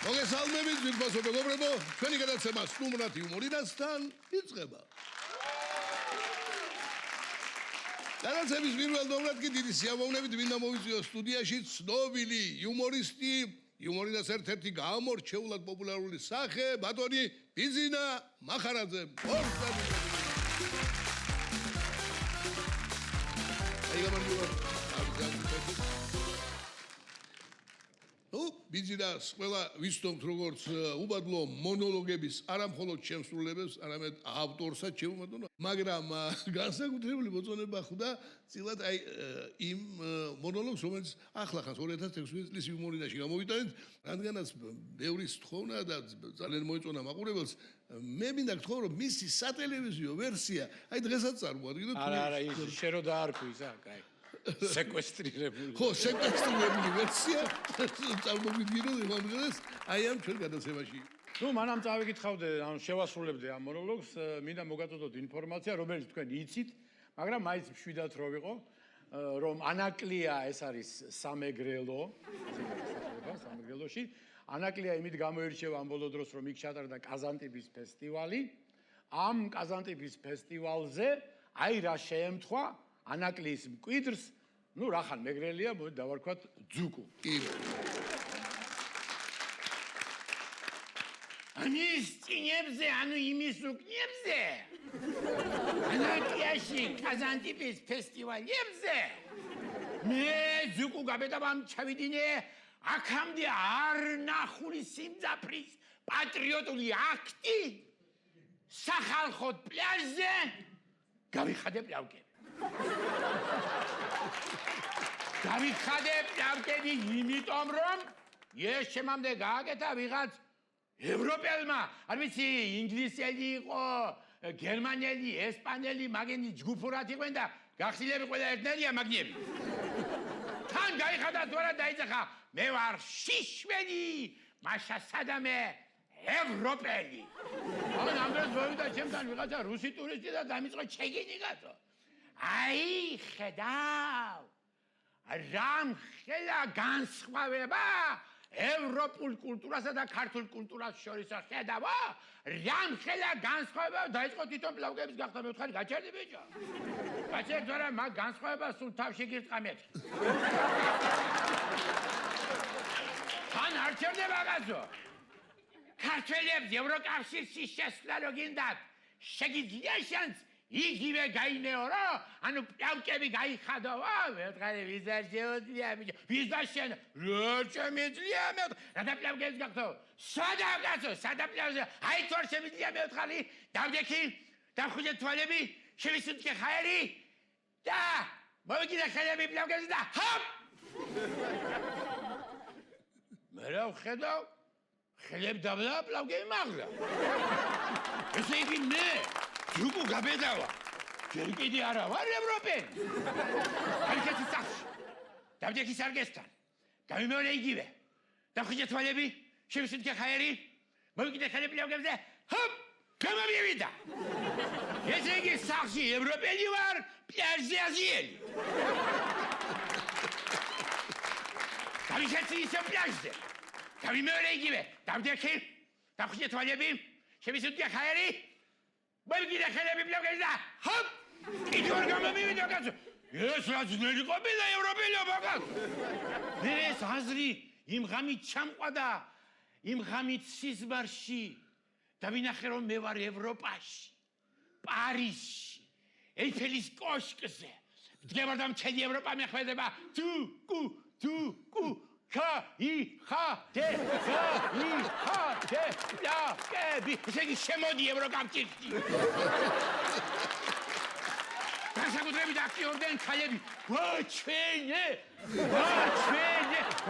მოგესალმებით ძვირფასო მეგობრებო, ჩვენი გადაცემა სტუმრად იუმორიდან იწყება. გადაცემის პირველ ნომრად კი დიდი სიამოვნებით მინდა მოვიწვიოს სტუდიაში ცნობილი იუმორისტი, იუმორიდას ერთ-ერთი გამორჩეულად პოპულარული სახე, ბატონი ბიზინა მახარაძე. ბიზინას ყველა ვისდომთ როგორც უბადლო მონოლოგების არამხოლოდ შემსრულებელს, არამედ ავტორსაც შემოგვდონა, მაგრამ განსაკუთრებული მოწონება ხვდა წილად აი იმ მონოლოგს, რომელიც ახლახანს 2016 წლის იუმორიდაში გამოვიტანეთ, რადგანაც ბევრის თხოვნა და ძალიან მოეწონა მაყურებელს, მე მინდა გთხოვ, რომ მისი სატელევიზიო ვერსია აი დღესაც წარმოადგინოთ. არა, ის შენ რო დაარქვი, კაი. Sequestrირებული. ხო, sequestrირებული ვერსია წარმოგიდგინოთ იმამდენს აი ამ ჩვენ გადაცემაში. ნუ მანამ წავიკითხავდე, ან შევასრულებდე ამ მონოლოგს, მინდა მოგაწოდოთ ინფორმაცია, რომელიც თქვენ იცით, მაგრამ მაინც მშვიდად რო ვიყო, რომ ანაკლია ეს არის სამეგრელო, სამეგრელოში. ანაკლია იმით გამოირჩევა ამ ბოლო დროს, რომ იქ ჩატარდა კაზანტიპის ფესტივალი. ამ კაზანტიპის ფესტივალზე აი რა შეემთხვა ანაკლიის მკვიდრს, ნუ რახან მეგრელია, მოდი დავარქვათ ძუკუ. ამის წინებზე, ანუ იმის უკნებზე. ანაკლიაში კაზანტიპის ფესტივალებზე. მე ძუკუ გაბედავამ ჩავიდინე, აქამდე არ ნახული სიმძაფრის პატრიოტული აქტი სახალხო პლაჟზე გავიხადე პლავკები. გავიხადე პლავკები იმიტომ, რომ ეს შემამდე გააკეთა ვიღაც ევროპელმა, არ ვიცი, ინგლისელი იყო, გერმანელი, ესპანელი, მაგენი ჯგუფურად იყვენ და გახსილები ყველა ერთნაირია მაგნიები. თან გაიხადა თუ არა დაიძახა, მე ვარ შიშველი, მაშა სადამე ევროპელი. მაგრამ ამდროს მოვიდა ჩემთან ვიღაცა რუსი ტურისტი და დამიწყო ჩეგინი გაწო. აი, ხედავ, რამხელა განსხვავება ევროპულ კულტურასა და ქართულ კულტურას შორის ხედავ, რამხელა განსხვავება დაიწყო თვითონ პლავკების გახდა მე ვთხარი გაჩერდი ბიჭო. გაჩერდი თუ არა, მაგ განსხვავებას სულ თავში გირწყა მეთქი. თან არ ჩერდება კაცო. ქართველებს ევროკავშირში შესვლა რო გინდათ, შეგიძლია შანს იგივე გაიმეორო, ანუ პლავკები გაიხადო, მეთქარი ვის არ შეუძლია ბიჭო, ვის არ შენ, რა შემიძლია მე, რა პლავკებს გახდო, სადა კაცო, სადა პლავკებზე, აი თუ არ შემიძლია მე ვთქარი, დავდექი, დავხუჭე თვალები, შევისუნთქე ხაერი და მოვიგიდე ხელები პლავკებზე და ჰოპ! მე რა ვხედავ, ხელები დავდა, პლავკები მაღლა. ესე იგი მე ჯუკუ გაბედავა. ჯერ კიდე არა ვარ ევროპელი. არიქეთი სახში. დავდექი სარგესთან. გამიმეორე იგივე. დავხუჭე თვალები, შევისუნთქე ხაერი, მოვიგიდე ხელები პლავკებზე, ჰოპ! გამომივიდა. ესე იგი სახში ევროპელი ვარ, პლაჟზე აზიელი. დავიხეცი ისე პლაჟზე. გამიმეორე იგივე. დავდექი, დავხუჭე თვალები, შევისუნთქე ხაერი, მოვიგიდე ხელები პლავკებზე და ჰოპ! კიდევ არ გამომივიდა კაცო. ეს რა ძნელი ყოფილა ევროპელიო ბაკალ. მე ეს აზრი იმ ღამით ჩამყვადა, იმ ღამით სიზმარში და ვინახე რომ მე ვარ ევროპაში, პარიზში, ეიფელის კოშკზე. ვდგება და მთელი ევროპა მეხვედება. თუ ხაიხადე პლავკები. ესე იგი შემოდი ევროკავშირში. განსაკუთრებით აქტიურდნენ ქალები.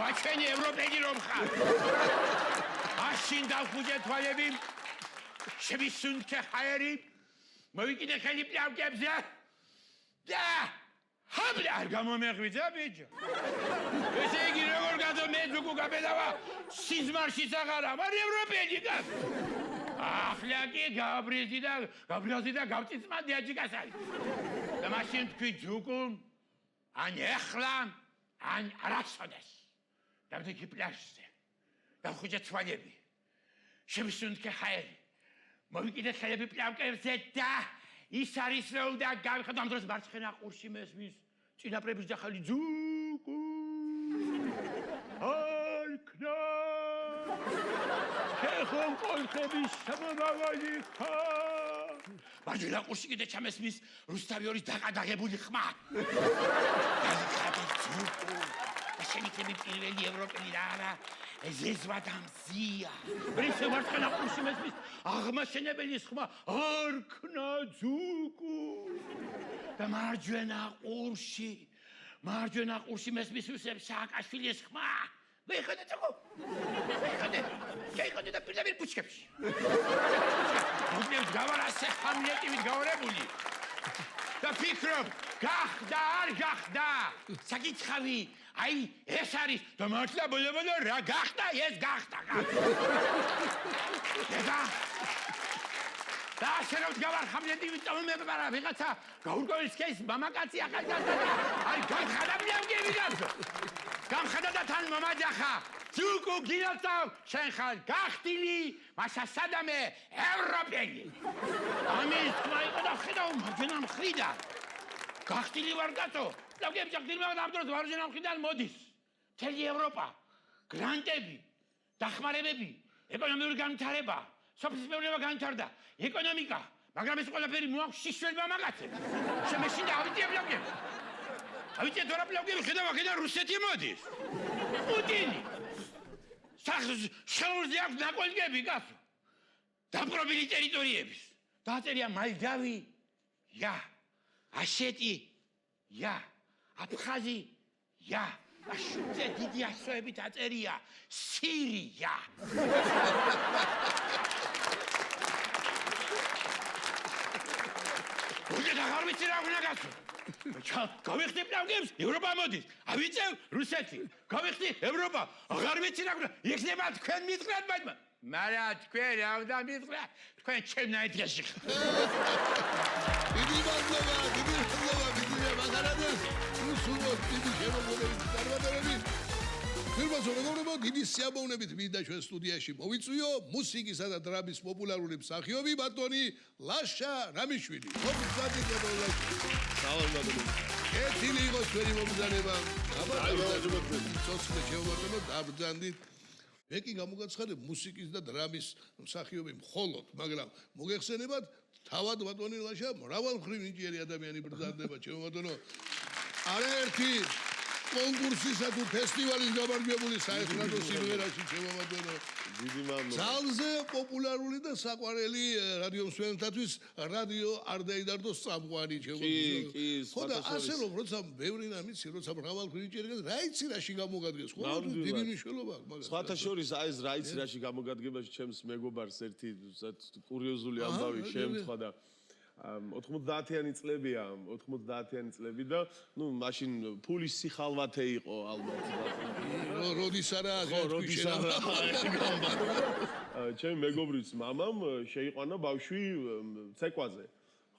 ვაჩვენე ევროპელი რომ ხარ. მაშინ დავხუჭე თვალები, შევისუნთქე ხაერი, მოვიკიდე ხელი პლავკებზე და ჰაბლა არ გამომეღვიძა ბიჭო. ესე იგი როგორ გადო მე ჯუკუ გაბედავა, სიზმარშიც აღარა ვარ ევროპელი კაცო. ახლა კი გაბრიაზი და გავწიწმადი აჯიკასალი. და მაშინ თქვი ჯუკუ, ან ეხლა, ან არასოდეს. დავდექი პლაჟზე. დავხვიჭე ცვალები. შემისუნთქე ჰაერი. მოვიკიდე ხელები პლავკებზე და ის არის რომ და გავიხადო ამ დროს მარცხენა ყურში მესმის წინაპრების ძახალი ძუკუ. აი ქნა. ხომ ყოლხების შემოვავალი ხა. მარჯვენა ყურში კიდე ჩამესმის რუსთავიორის დაყადაღებული ხმა. შენიკები პირველი ევროპელი და არა ზეзвადამზია. პრინცე მარცხენა ყურში მესმის აღმაშენებელი ხმა არ ქნა ძუკუ. და მარჯვენა ყურში მესმის იუსებ სააკაშვილის ხმა. ვიხადე ძუკუ. ვიხადე და პირდაპირ პუჩკებში. მოდიოს გავარასე ჰამლეტივით გავარებული. და ფიქრობ, გახდა არ გახდა. საკითხავი, აი ეს არის და მართლა ბოლო რა გახდა, ეს გახდა. და შენოთ გავარ ჰამლეტივით წამომებარა ვიღაცა გაურკვეველსკის მამაკაცი ახალგაზრდა. აი განხადა მივგები გასო. გამხადა და თან მომაჯახა. ძუკუ გინაცავ შენ ხარ გახტილი მასა სადამე ევროპელი. ამის თქმა იყო და ხედავ მარჯვენა მხრიდან. გახტილი ვარ კაცო. ლაგები ჯახტილი მაგრამ ამ დროს მარჯვენა მხრიდან მოდის. მთელი ევროპა, გრანტები, დახმარებები, ეკონომიკური განვითარება, სოფლის მეურნეობა განვითარდა, ეკონომიკა, მაგრამ ეს ყველაფერი მოაქვს შიშველმა მამაკაცებს. შემეშინდა ავიწიებლები. ავიწე დორაპლავგები ხედავ აქედან რუსეთი მოდის. პუტინი. შაურზე აქვს ნაკოლგები კაცო. დაპყრობილი ტერიტორიების. დაწერია მალდავი, ია. აშეტი, ია. აფხაზი, ია. და შუზე დიდი ასოებით აწერია სირია. უკვე აღარ ვიცი რა უნდა გასო. გავიხდი პლავგებს, ევროპა მოდის. ავიწევ რუსეთი. გავიხდი ევროპა, აღარ ვიცი რა უნდა. იქნება თქვენ მითხრათ მაგრამ. მაგრამ თქვენ რა უნდა მითხრათ? თქვენ ჩემნაირ დღეში ხართ. დიდი მადლობა, დიდი მაგარადეს. უსულოდ დიდი შემოგონებით წარმატებები. ფირმასო მეგობრებო, დიდი სიამოვნებით მინდა ჩვენ სტუდიაში მოვიწვიო მუსიკისა და დრამის პოპულარული მსახიობი ბატონი ლაშა რამიშვილი. მოგზაურობთ ლაშა. დავამბობ. ეთილი იყო ჩვენი მომზადება. ცოცხლე შევმოწმო დაბრძანდით. მე კი გამოგაცხადებ მუსიკის და დრამის მსახიობი მხოლოდ, მაგრამ მოგეხსენებათ თავად ბატონი ლაშა მრავალმხრივ ნიჭიერი ადამიანი ბრძანდება ჩემო ბატონო. არაერთი კონკურსისა თუ ფესტივალის გამარჯვებული საერთაშორისო სიმღერაში ჩემო ბატონო. დიდი მადლობა. ძალზე პოპულარული და საყვარელი რადიო მსმენელთათვის რადიო არ დაიდარდოს წამყვანი ჩემო ბატონო. კი, ხო და ასე რომ როცა ბევრი რამიცი, როცა მრავალმხრივ ნიჭიერი რა იცი რაში გამოგადგეს, ხო დიდი მნიშვნელობა აქვს მაგას. სხვათა შორის აი ეს რა იცი რაში გამოგადგებაში ჩემს მეგობარს ერთი კურიოზული ამბავი შემთხვევა და 90-იანი წლებია, 90-იანი წლები და ნუ მაშინ ფულის სიხალვათე იყო ალბათ. როდის არა როდის არა. ჩემი მეგობრის მამამ შეიყვანა ბავშვი ცეკვაზე.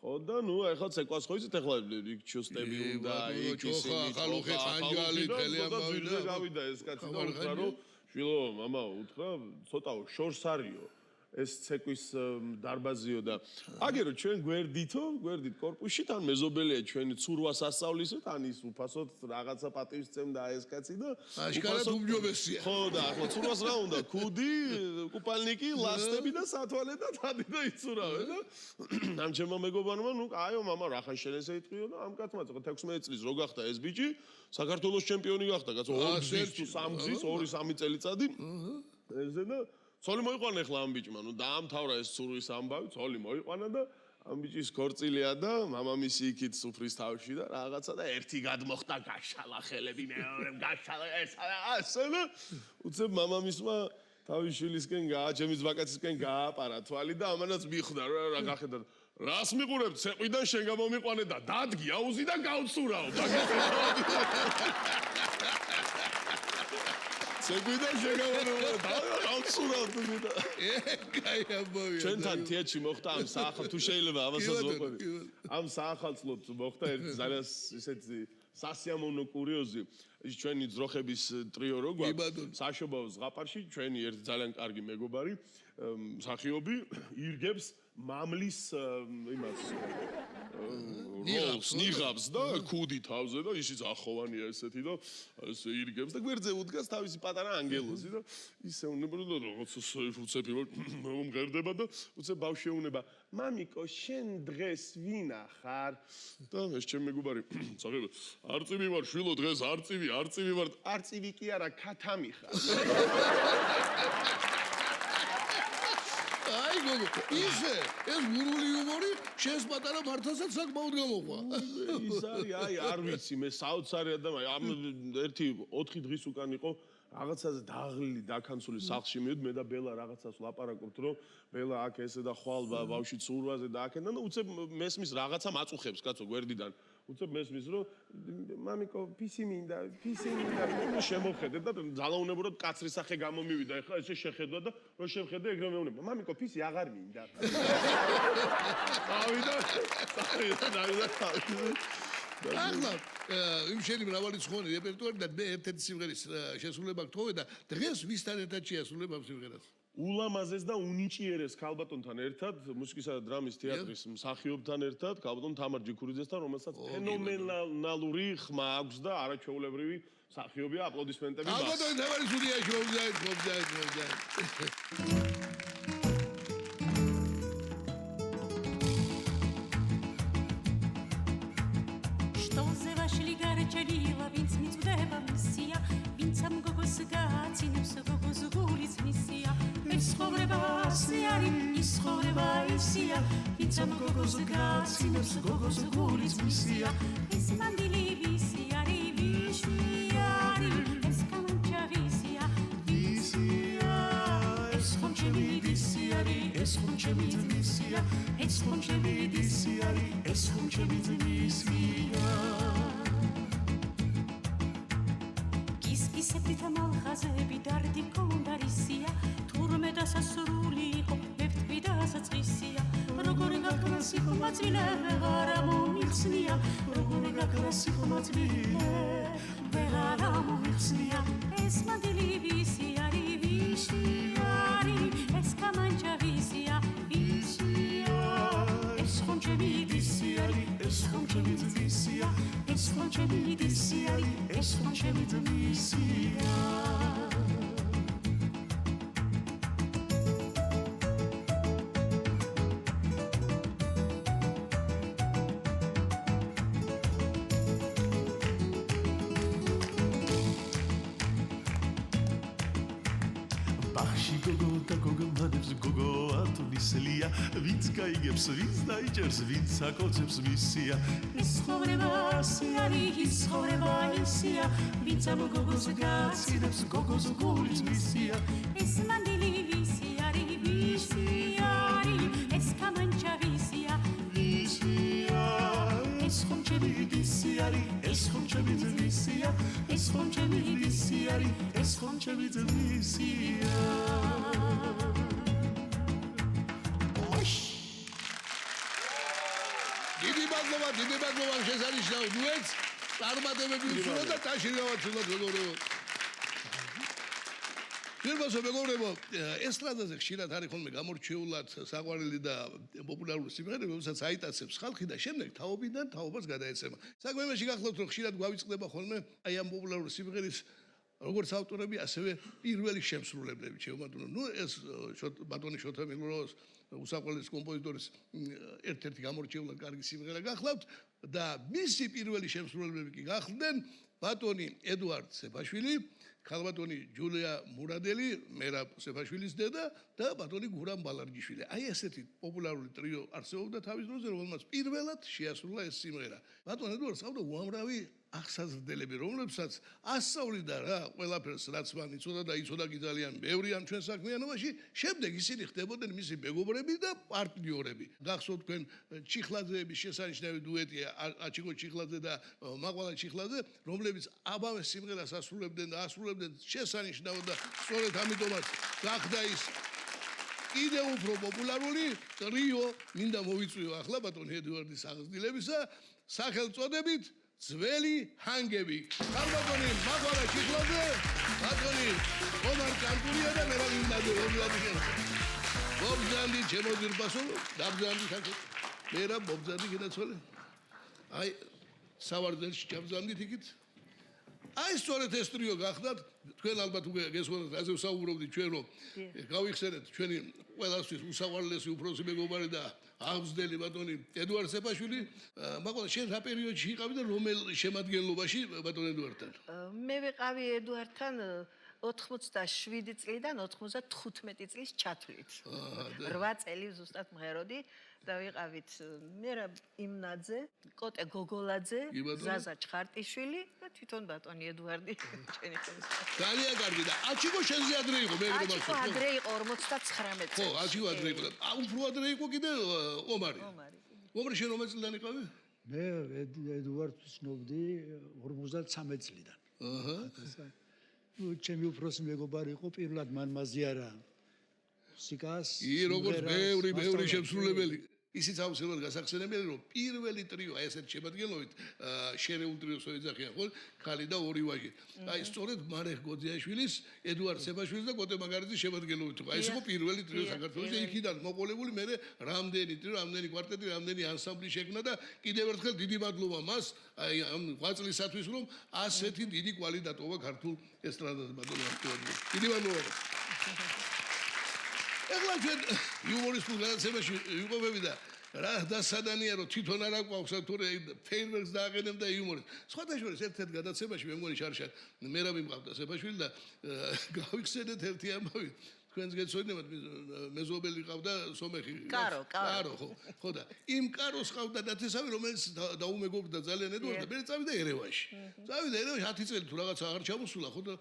ხო და ნუ ახლა ცეკვას ხო იცით ახლა იქ ჩუსტები უნდა იქ ჩოხა, ხალუხი, ხანჯალი, ფელი ამბავი და გავიდა ეს კაცი და უთხრა რომ შვილო მამა უთხრა ცოტა შორს არისო. ეს ცეკვის დარბაზიო და აგერო ჩვენ გვერდით კორპუსში თან მეზობელია ჩვენი ცურვას ასწავლისო თან ის უფასოდ რაღაცა პატივისცემდა ეს კაცი და აშკარად უმჯობესია. ხო და ახლა ცურვას რა უნდა კუდი კუპალნიკი ლასტები და სათვალე და თადი და იცურავე და ამ ჩემო მეგობარმა ნუ აიო მამა რახან შენ ესე იტყვიო და ამ კაცმა 16 წლის რო გახდა ეს ბიჭი საქართველოს ჩემპიონი გახდა კაცო 2 გზის თუ 3 გზის 2-3 წელიწადი ესე და ცოლი მოიყვანა ახლა ამ ბიჭმა, ნუ დაამთავრა ეს ცურვის ამბავი, ცოლი მოიყვანა და ამ ბიჭის ქორწილია და მამამისი იქით სუფრის თავში და რაღაცა და ერთი გადმოხდა გაშალა ხელები მეორე გაშალა ასე და უცებ მამამისმა თავის შვილისკენ ჩემი ძმაკაცისკენ გააპარა თვალი და ამანაც მიხვდა რა გახედა რას მიყურებ ცეკვიდან შენ გამომიყვანე და დადგი აუზი და გავცურაო ცეკვიდან შეგავარო და გავცურავ თუ და კაი ამბავია. ჩვენთან თეატრში მოხდა ამ საახალ თუ შეიძლება ამასაც მოყვები ამ საახალწლოდ მოხდა ერთი ძალიან ისეთი სასიამოვნო კურიოზი ის ჩვენი ძროხების ტრიო რო გვაქვს იბადონ. საშობაო ზღაპარში ჩვენი ერთი ძალიან კარგი მეგობარი მსახიობი ირგებს მამლის იმას ნიღაბს და ქუდი თავზე და ისიც ახოვანია ესეთი და ეს ირგებს და გვერდზე უდგას თავისი პატარა ანგელოზი და ისე უნება და როგორც უცებ მომღერდება და უცებ ბავშვი ეუნება მამიკო შენ დღეს ვინა ხარ და ეს ჩემი მეგობარი სახება არწივი ვარ შვილო დღეს არწივი ვარ არწივი კი არა ქათამი ხარ აი გოგო ისე ეს გურული იუმორი შენს პატარა მართასაც საკმაოდ გამოყვა ის არის აი არ ვიცი მე საოცარი ადამიანი ამ ერთი 4 დღის უკან იყო რაღაცაზე დაღლილი დაქანცული სახლში მივედი მე და ბელა რაღაცას ლაპარაკობთ რომ ბელა აქ ესე და ხვალ ბავშვი ცურვაზე და აქედან და უცებ მესმის რაღაცა მაწუხებს კაცო გვერდიდან უცებ მესმის რომ მამიკო ფისი მინდა შემოხედე და ძალაუნებურად კაცრის სახე გამომივიდა ეხლა ესე შეხედვა და რო შევხედე ეგრე მეუბნება მამიკო ფისი აღარ მინდა ავიდა ახლა იმ შენი მრავალი ცხონი რეპერტუარი და მე ერთ-ერთი სიმღერის შესრულება გთხოვე და დღეს ვისთან ერთად შეასრულებ ამ სიმღერას ულამაზეს და უნიჭიერეს ქალბატონთან ერთად მუსიკისა და დრამის თეატრის მსახიობთან ერთად ქალბატონ თამარ ჯიქურიძესთან რომელსაც ფენომენალური ხმა აქვს და არაჩვეულებრივი მსახიობია აპლოდისმენტები მას ქალბატონი თამარი სტუდიაში მომძაით ვინც მიწვდება მისია ვინც ამ გოგოს გააცინებს გოგოს გულის მისია ეს ხოვრება ასე არის ის ხოვრება ისია ვინც ამ გოგოს გააცინებს გოგოს გულის მისია ეს მანდილი ვისი არის ეს კამანჩა ვისია ეს ხონჩები ვისი არის ეს ხონჩები ვისია ეს ხონჩები ვისი არის ეს ხონჩები ვისია ისეთი მალხაზები დარდი კონდარისია თურმე დასასრული იყო მევთვი დასაწყისია როგორ გაქრას იყო მაწილე ვეღარა მომიხსნია როგორ გაქრას იყო მაწილე ვეღარა მომიხსნია ეს მანდილი ვისი არის ეს კამანჩა ვისია ეს ხონჩები ვისი არის ეს ხონჩები ვისია ეს ხონჩები ვისი არის ეს ხონჩები ვისია ბახში გოგო და გოგონებს გოგო ატონისლია ვინც გაიგებს ვინც დაიჭერს ვინც აკოცებს მისია ეს ხოვრება ასე არის ის ხოვრება ისია ვინც ამ გოგოს გააცინებს გოგოს გულის მისია ეს მანდილი ვისი არის ეს კამანჩა ვისია ეს ხონჩები ვისი არის ეს ხონჩები ვისია ეს ხონჩები ვისი არის ეს ხონჩები ვისია დიდი მადლობა შესანიშნავ დუეტს წარმატებები უსურვოთ და დაშირავად გოგორო პირველსო მეგობრებო ესტრადაზე ხშირად არის ხოლმე გამორჩეულად საყვარელი და პოპულარული სიმღერები რომელსაც აიტაცებს ხალხი და შემდეგ თაობიდან თაობას გადაეცემა საქმე იმაში გახლავთ რომ ხშირად გვავიწყდება ხოლმე აი ამ პოპულარული სიმღერის როგორც ავტორები ასევე პირველი შემსრულებლები შევმადუნო ნუ ეს ბატონი შოთა მილროს უსაყვარლეს კომპოზიტორის ერთ-ერთი გამორჩეულად კარგი სიმღერა გახლავთ და მისი პირველი შემსრულებლები კი გახლდნენ ბატონი ედუარდ სეფაშვილი ქალბატონი ჯულია მურადელი მერაბ სეფაშვილის დედა და ბატონი გურამ ბალარჯიშვილი აი ესეთი პოპულარული ტრიო არსებობდა თავის დროზე რომელმაც პირველად შეასრულა ეს სიმღერა ბატონ ედუარდს ჰყავდა უამრავი ახსაზრდელები რომლებსაც ასწავლიდა რა ყველაფერს რაც მან იცოდა და იცოდა კი ძალიან ბევრი ამ ჩვენ საქმიანობაში შემდეგ ისინი ხდებოდნენ მისი მეგობრები და პარტნიორები გახსოვთ თქვენ ჩიხლაძეების შესანიშნავი დუეტია აჩიკო ჩიხლაძე და მაყვალა ჩიხლაძე რომლებიც ამავე სიმღერას ასრულებდნენ და ასრულებდნენ შესანიშნავად და სწორედ ამიტომაც გახდა ის კიდევ უფრო პოპულარული ტრიო მინდა მოვიწვიო ახლა ბატონი ედუარდის აღზრდილებისა სახელწოდებით ძველი ჰანგები. ხალბატონი მაგვალა ჩიკლოძე, ბატონი ომარ კანტურია და მერაბ იმდადო რომლადიგენ. მობძანდი ჩემო ძირბასო, დაბძანდი თაკე. მერაბ მობძანდი გენაცვალე. აი სავარძელში ჩაბძანდით იქით. აი სწორედ ეს ტრიო გახდათ, თქვენ ალბათ უკვე გესვენოთ, ასე ვსაუბრობდით ჩვენ რომ გავიხსენეთ ჩვენი ყველასთვის უსავალლესი უფროსი მეგობარი და აღზრდელი ბატონი ედუარ სეფაშვილი. მაგრამ შენ რა პერიოდში იყავი და რომელ შემადგენლობაში ბატონ ედუართან? მე ვიყავი ედუართან 87 წლიდან 95 წლის ჩათვლით. 8 წელი ზუსტად მღეროდი და ვიყავით მერაბ იმნაძე, კოტე გოგოლაძე, ზაზა ჩხარტიშვილი და თვითონ ბატონი ედუარდი ჩვენი ხელისუფლება. ძალიან კარგი და აჩიკო შენზე ადრე იყო მე რომ აჩიკო ადრე იყო 59 წელს. ხო, აჩიკო ადრე იყო. უფრო ადრე იყო კიდე ომარი. ომარი შენ რომელ წლიდან იყავი? მე ედუარდს ვცნობდი 53 წლიდან. აჰა. ჩემი უფროსი მეგობარი იყო პირველად მან მაზიარა მუსიკას. როგორც ბევრი შემსრულებელი. ისიც აუცილებლად გასახსენებელია რომ პირველი ტრიო აი ესეთ შემადგენლობით შერეულ ტრიოს ეძახიან ხო ხალი და ორი ვაჟი. აი სწორედ მარეხ გოძიაშვილის, ედუარ სეფაშვილის და კოტე მაგარიძის შემადგენლობით იყო. აი ეს იყო პირველი ტრიო საქართველოში და იქიდან მოყოლებული მე რამდენი ტრიო, რამდენი კვარტეტი, რამდენი ანსამბლი შექმნა და კიდევ ერთხელ დიდი მადლობა მას აი ამ 8 წლისათვის რომ ასეთი დიდი კვალი დატოვა ქართულ ესტრადაზე ბატონო აქტუალურად. დიდი მადლობა. ეხლა ჩვენ იუმორისტულ განაცემაში ვიყოფები და რა დასადანია რომ თვითონ არ აკვავს თორე ფეირვერკს დააყენებ და იუმორისტ. სხვათა შორის ერთ-ერთ განაცემაში მე მგონი შარშან მერაბი მყავდა სეფაშვილი და გავიხსენეთ ერთი ამბავი. თქვენს გეცოდინებათ მეზობელი ყავდა სომეხი. კარო ხო და იმ კაროს ყავდა ნათესავი რომელიც დაუმეგობრდა ძალიან ედუარდს და მე წავიდა ერევანში. წავიდა ერევანში 10 წელი თუ რაღაცა არ ჩამოსულა ხო და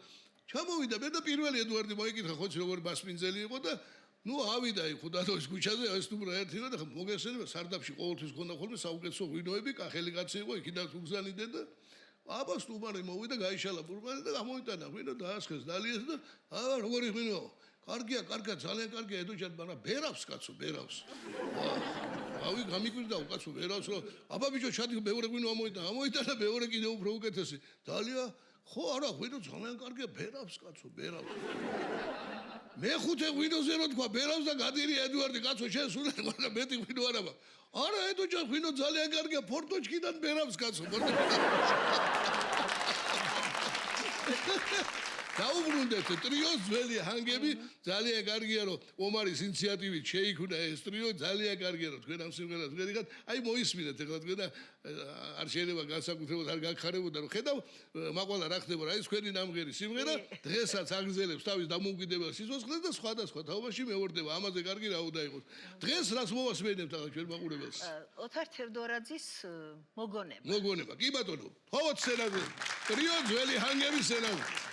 ჩამოვიდა მე და პირველი ედუარდი მოიკითხა ხო როგორი მასპინძელი იყო და ნუ ავიდა იქ ხუდადოს ქუჩაზე ეს თუ რა ერთი და მოგესწრება სარდაფში ყოველთვის ქონდა ხოლმე საუკეთესო ღვინოები, კახელი კაცი იყო იქიდან უგზავნიდნენ და აბა სტუმარი მოვიდა გაიშალა პურპანი და გამოვიტანა ღვინო დაასხეს დალიეს და აბა როგორი ღვინო? კარგია, ძალიან კარგია ედოჯად, მაგრამ ბერავს კაცო, ბერავს. ავი გამიკვირდა უკაცო ბერავს რომ აბა ბიჭო ჩადი მეორე ღვინო ამოიტანა მეორე კიდევ უფრო უკეთესი. დალია ხო არა ღვინო ძალიან კარგია, ბერავს კაცო, ბერავს. მეხუთე ღვინოზე რო თქვა ბერავს და გადირი ედუარდი კაცო შენ სულ არა მეტი ღვინო არა მაქვს. არა ედოჯან ღვინო ძალიან კარგია, ფორტოჩკიდან ბერავს კაცო. დაუბრუნდეთ ტრიოს ძველი ჰანგები ძალიან კარგია რომ ომარის ინიციატივით შეიქმნა ეს ტრიო ძალიან კარგია რომ თქვენ ამ სიმღერას ვერიღათ აი მოისმინეთ ეხლა თქვენ და არ შეიძლება განსაკუთრებულად არ გაგხარებოდა რომ ხედავ მაყვალა რა ხდება რა ის თქვენი ნამღერი სიმღერა დღესაც აგრძელებს თავის დამოუკიდებელ სიცოცხლეს და სხვადასხვა თაობაში მეორდება ამაზე კარგი რა უნდა იყოს დღეს რას მოვასმენებთ ახლა ჩვენ მაყურებელს ოთარ თევდორაძის მოგონება მოგონება კი ბატონო თოვოთ სცენაზე ტრიო ძველი ჰანგების სცენაზე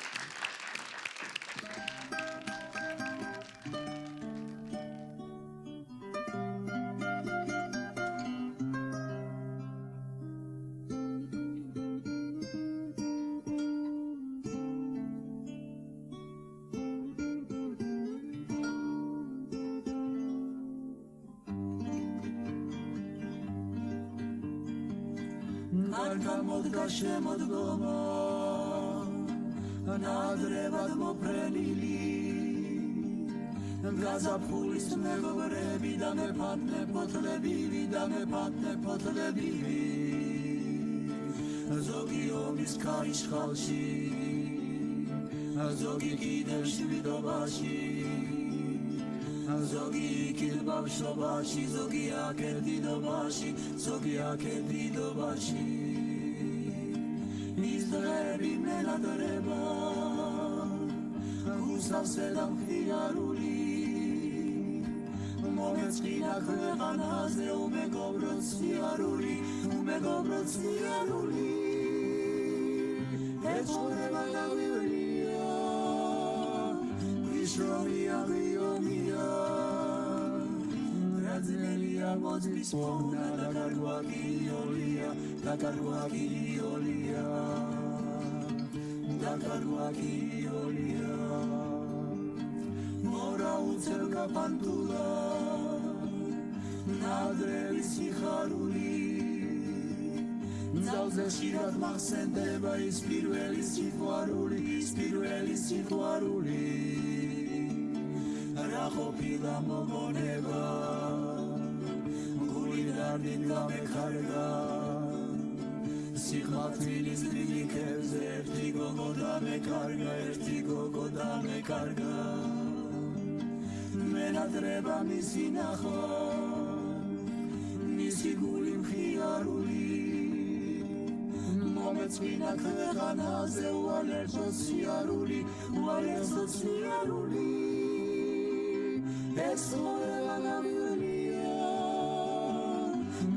შემოდგომა ნადრევად მოფრენილი გაზაფხულის მეგობრები და მეფატნე ფოთლები ზოგი ომის ქარიშხალში ზოგი კიდევ შვიდობაში ზოგი იქილ ბავშვობაში ზოგი აქეთ დიდობაში ისდღები მენადრება გუსავსე და მხიარული მომეწყინა ქვეყანაზე უმეგობრო ციარული ეწურება გავივლია ვიშრომია ვიომია რაძნელია მოძლის პოვნა და კარგვაგიოლია მორა უცელ გაფანტულა ნადრევის სიხარული ძალზე ხშირად მახსენდება ის პირველი სიყვარული რა ყოფილა მოგონება გული დარდით გამექარგა სიხმათვილის დიდი ქერზე ერთი გოგო დამეკარგა მენატრება მისი ნახო მისი გული მხიარული მომეწინა ქვეყანაზე უალერსო სიარული ეს მოელა გამივლია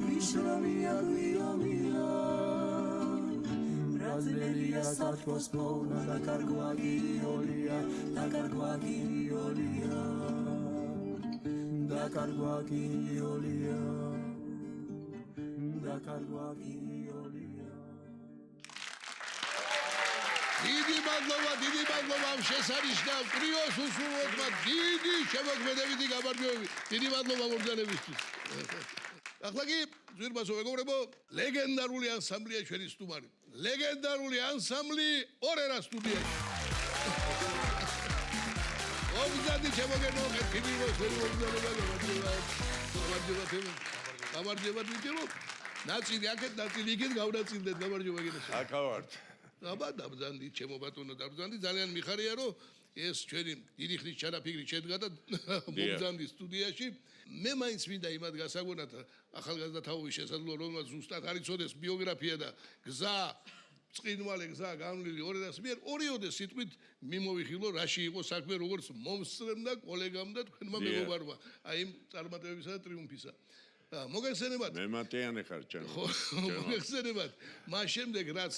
მიშრომია გვიომია ბრაზილია სათბოს პოვნა და კარგვაგიოლია დიდი მადლობა ამ შესანიშნავ ტრიოს უსულოდმა დიდი შემოქმედებითი გამარჯვებები. დიდი მადლობა მოგზაურებისთვის. ახლა კი ძვირფასო მეგობრებო, ლეგენდარული ანსამბლია ჩვენი სტუმარი. ლეგენდარული ანსამბლი ორერა სტუდიაში. ომზადი შემოგენო ხეთილი მოსულობა გამარჯვება დიდებო. ნაწილი აქეთ ნაწილი იქით გავნაწილდეთ გამარჯვება გენესა. აკავართ. აბა დაბზანდი ჩემო ბატონო დაბზანდი ძალიან მიხარია რომ ეს ჩვენი დიდი ხნის ჩანაფიქრი შედგა და მოგზანდი სტუდიაში მე მაინც მინდა იმად გასაგონათ ახალგაზრდა თაობის შესაძლო რომელსაც ზუსტად არ იცოდეს ბიოგრაფია და გზა წყინვალე გზა განვლილი ორერას მიერ ორიოდე სიტყვით მიმოვიხილო რაში იყო საქმე როგორც მომსწრემ და კოლეგამ და თქვენმა მეგობარმა აი იმ წარმატებებისა და ტრიუმფისა მოგეხსენებათ მე მატიანე ხარ ჩემ მოგეხსენებათ მას შემდეგ რაც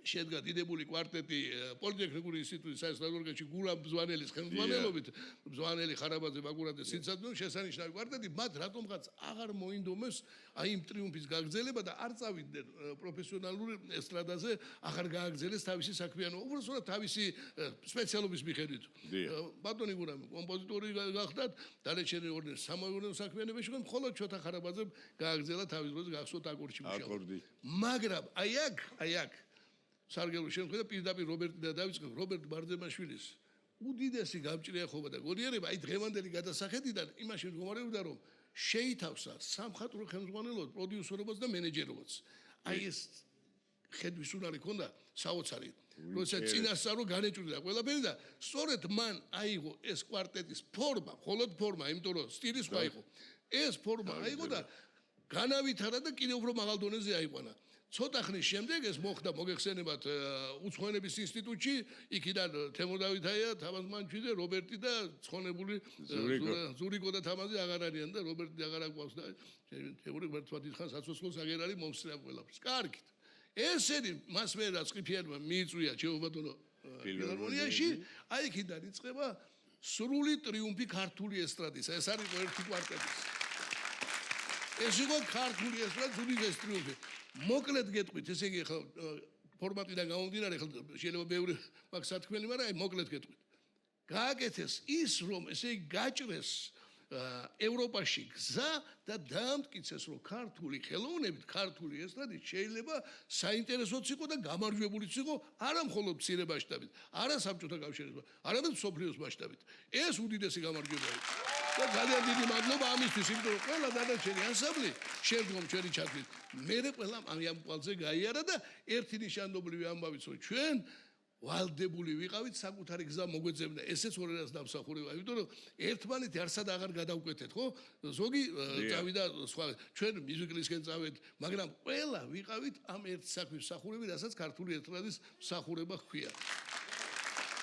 შედგა დიდებული კვარტეტი პოლიტექნიკური ინსტიტუტის საერთაშორისო ორგანოში გულამ ბზვანელის ხელმძღვანელობით ბზვანელი ხარაბაძე ბაგურაძე სიცადნო შესანიშნავი კვარტეტი მათ რატომღაც აღარ მოინდომეს აი იმ ტრიუმფის გაგრძელება და არ წავიდნენ პროფესიონალურ ესტრადაზე აღარ გააგრძელეს თავისი საქმიანობა უბრალოდ თავისი სპეციალობის მიხედვით ბატონი გურამი კომპოზიტორი გახდათ დანარჩენი ორნე სამეურნეო საქმიანობაში ხომ მხოლოდ ჩოთა ხარაბაძემ გააგრძელა თავის დროზე გახსოვთ აკორდში მუშაობა მაგრამ აი აქ სარგებლო შემთხვევაში პირდაპირ რობერტი და დავიწყებ რობერტ ბარძემაშვილის უდიდესი გამჭრიახობა და გონიერება აი დღევანდელი გადასახედიდან იმაში მდგომარეობდა რომ შეითავსა სამხატვრო ხელმძღვანელობა პროდიუსერობაც და მენეჯერობაც აი ეს ხედვის უნარი ქონდა საოცარი როცა წინასწარო განეჭვირდა ყველაფერი და სწორედ მან აიღო ეს კვარტეტის ფორმა მხოლოდ ფორმა იმიტომ რომ სტილი სხვა იყო ეს ფორმა აიღო და განავითარა და კიდევ უფრო მაღალ დონეზე აიყვანა ცოტა ხნის შემდეგ ეს მოხდა მოგეხსენებათ უცხოენების ინსტიტუტში იქიდან თემო დავითაია თამაზ მანჩვიძე რობერტი და ცხონებული ზურიკო და თამაზი აღარ არიან და რობერტი აღარ აკვავს და თემური ერთმა დიდხანს საცოცხლოს აღარ არის მომსწრებ ყველაფერს კარგით ესენი მას მე რა წყიფიანმა მიიწვია ჩემო ფილარმონიაში აი იქიდან იწყება სრული ტრიუმფი ქართული ესტრადის ეს არის ერთი კვარტეტის ეს იყო ქართული ესტრადის უდიდესი ტრიუმფი მოკლედ გეტყვით, ესე იგი ხა ფორმატიდან გამომდინარე ხა შეიძლება ბევრი მაგ სათქმელი, მაგრამ აი მოკლედ გეტყვით. გააკეთეს ის რომ ესე იგი გაჭრეს ევროპაში გზა და დაამტკიცეს რომ ქართული ხელოვნებით, ქართული ესტრადი შეიძლება საინტერესოც იყო და გამარჯვებულიც იყო არა მხოლოდ მცირე მასშტაბით, არა საბჭოთა კავშირის, არამედ მსოფლიოს მასშტაბით. ეს უდიდესი გამარჯვება იყო. და ძალიან დიდი მადლობა ამისთვის, იმიტომ რომ ყველა დანარჩენი ანსამბლი შემდგომ ჩვენი ჩათვლით მერე ყველა ამ კვალზე გაიარა და ერთი ნიშანდობლივი ამბავიც რომ ჩვენ ვალდებული ვიყავით საკუთარი გზა მოგვეძებნა ესეც ორერას დამსახურება იმიტომ რომ ერთმანეთი არსად აღარ გადავკვეთეთ ხო ზოგი წავიდა სხვა ჩვენ მიზიკლისკენ წავით მაგრამ ყველა ვიყავით ამ ერთ საქმის მსახურები რასაც ქართული ესტრადის მსახურება ჰქვია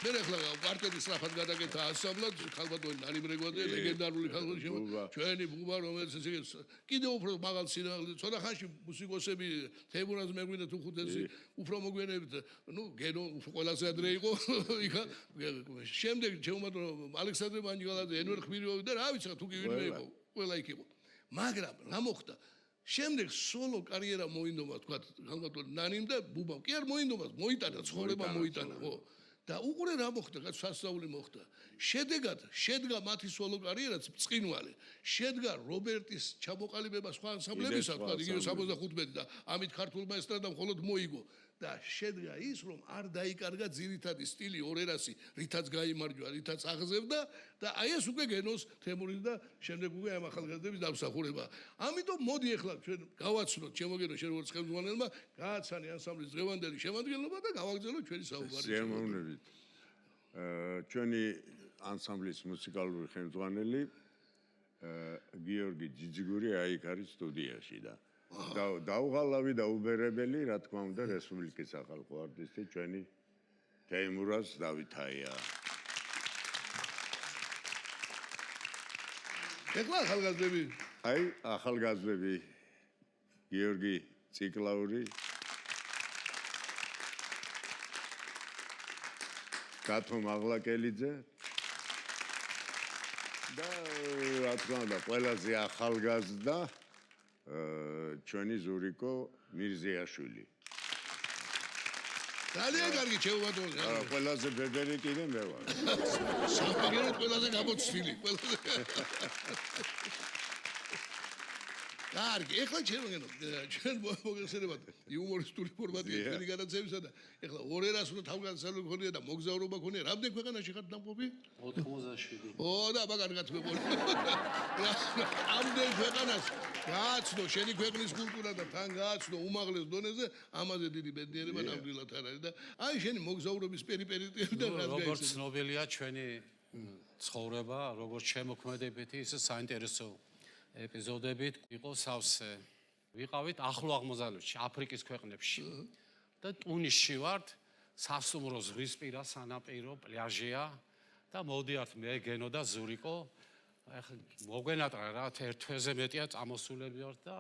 მე ახლა კვარტეტის სწრაფად გადაკეთა ანსამბლად ხალბატონი ნარიმრეგვაძე ლეგენდარული ხალხი ჩვენი ბუბა რომელიც ესე კიდევ უფრო მაღალ სინაღლე ცოტა ხანში მუსიკოსები თემურაზ მეგვინდა თუ ხუთესი უფრო მოგვიანებით ნუ გენო ყველაზე ადრე იყო იქა შემდეგ ჩემო ალექსანდრე მანჯგალაძე ენვერ ხმირივი და რა ვიცი თუ კი ვინმე იყო ყველა იქ იყო მაგრამ რა მოხდა შემდეგ სოლო კარიერა მოინდომა თქვა ხალბატონი ნანიმ და ბუბამ კი არ მოინდომა მოიტანა ცხოვრება მოიტანა ხო და უყურე რა მოხდა, სასწაული მოხდა. შედეგად შედგა მათი სოლო კარიერაც ბრწყინვალე. შედგა რობერტის ჩამოყალიბება სხვა ანსამბლებისა, თქვა იგივე 75 და ამით ქართულმა ესტრადამ მხოლოდ მოიგო. და შედგა ის, რომ არ დაიკარგა ძირითადი სტილი ორერასი, რითაც გაიმარჯვა, რითაც აღზევდა და აი ეს უკვე გენოს თემურის და შემდეგ უკვე ამ ახალგაზრდების დამსახურება. ამიტომ მოდი ახლა ჩვენ გავაცნოთ შემოგენო შენ როგორც ხელმძღვანელმა, გააცანი ანსამბლის დღევანდელი შემადგენლობა და გავაგრძელოთ ჩვენი საუბარი. სიამოვნებით. ჩვენი ანსამბლის მუსიკალური ხელმძღვანელი გიორგი ჯიჯიგური აიქ არის სტუდიაში და დაუღალავი და უბერებელი, რა თქმა უნდა, რესპუბლიკის სახალხო არტისტი ჩვენი თეიმურაზ დავითაია. ეხლა ახალგაზრდები აი, ახალგაზრდები გიორგი ციკლაური, გათო მაღლაკელიძე და რა თქმა უნდა, ყველაზე ახალგაზრდა ჩვენი ზურიკო მირზიაშვილი. ძალიან კარგი ჩემობატონი. ყველაზე ბებერი კიდე მე ვარ. სამაგერად ყველაზე გამოცვილი, ყველაზე. კარგი, ეხლა ჩემოგენო, ჩვენ მოგეხსენებათ იუმორისტული ფორმატია ჩვენი განაცემისა და ეხლა ორერას უნდა თავგანწირებული ქონია და მოგზაურობა ქონია. რამდენ ქვეყანაში ხართ დამყოფი? 87. ო და აბა კარგად მეგონი. ამდენ ქვეყანას გააცნო შენი ქვეყნის კულტურა და თან გააცნო უმაღლეს დონეზე, ამაზე დიდი ბედნიერება ნამდვილად არ არის და აი შენი მოგზაურობის პერიპეტიებიდან რაც როგორც გაიცნო. ცნობილია ჩვენი ცხოვრება, როგორც შემოქმედებითი, ისე საინტერესო ეპიზოდებით იყო სავსე. ვიყავით ახლო აღმოსავლეთში, აფრიკის ქვეყნებში და ტუნისში ვართ, სასუმრო ზღვისპირა სანაპირო პლაჟია და მოდიართ მე გენო და ზურიკო. ახლა მოგვენატრა რა, ერთ თვეზე მეტია წამოსულები ვართ და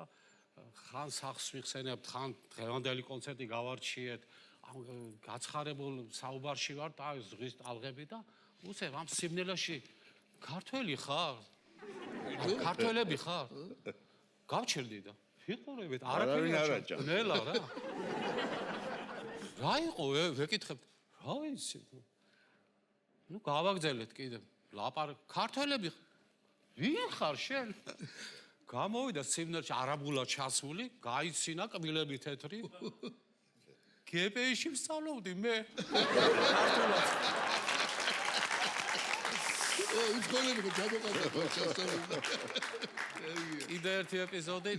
ხან სახს ვიხსენებთ, ხან დღევანდელი კონცერტი გავარჩიეთ, გაცხარებულ საუბარში ვართ, აი ზღვის ტალღები და უცებ ამ სიბნელეში ქართველი ხარ? ქართველები ხარ? გავჩერდი და ვიყურებით, არაფერი არ ჩანდა. ნელა რა. რა იყო, ვეკითხებთ, რა ვიცი. ნუ გავაგზავნეთ კიდე. ქართველები ვინ ხარ შენ? გამოვიდა სიბნელში არაბულად ჩასული, გაიცინა კბილები თეთრი. გპ-ში ვსწავლობდი მე. ქართულად. უცხოელები ხო ჩამოყავდა სასწავლებლად. კიდე ერთი ეპიზოდი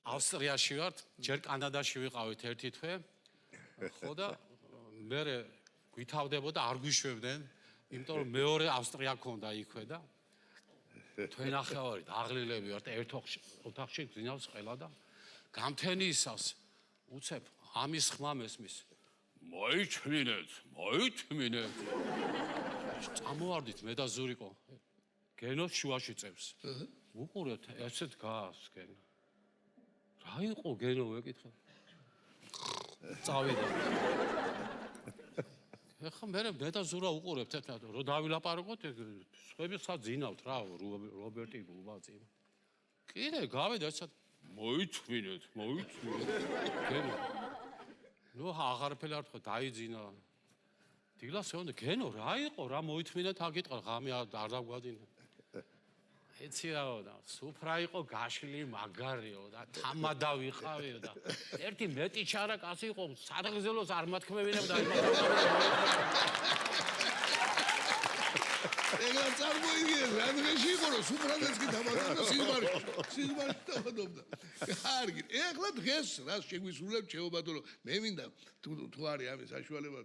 ავსტრიაში ვართ, ჯერ კანადაში ვიყავით ერთი თვე. ხო და მე გვითავდებოდა არ გვიშვებდნენ, იმიტომ რომ მეორე ავსტრია ქონდა იქვე და თვენახევარი დაღლილები ვართ ერთ ოთახში გძინავს ყველა და გამთენიისას უცებ ამის ხმა მესმის. მოიჩვინეთ. წამოვარდით მე და ზურიკო. გენოს შუაში წევს. უყურებთ, ესეთ გაასკენ. რა იყო გენო ვეკითხე. წავიდა. ეხლა მე და ზურა უყურებთ ერთად, რომ დავილაპარაკოთ, სხვები ხა ძინავთ რა, რობერტი ბუბაწი. კიდე გავიდა ესეთ მოიჩვინეთ. გენო. ნუ აღარაფერი არ თქვა, დაიძინა. დილას ეონდა გენო რა იყო რა მოითმინეთ აგიტყვა ღამე არ დაგვადინა. ეციაო და სუფრა იყო გაშლილი მაგარიო და თამადა ვიყავიო და ერთი მეტი ჩარაკასი იყო სადღეგრძელოს არ მათქმევინებდა ეგრე წარმოიგია რადღეში იყო რომ სუფრადაც კი დამატებდა სიზმარი დამატებდა. კარგი, ეხლა დღეს რას შეგვისრულებთ შეობადო რომ მე მინდა თუ არის ამის საშუალება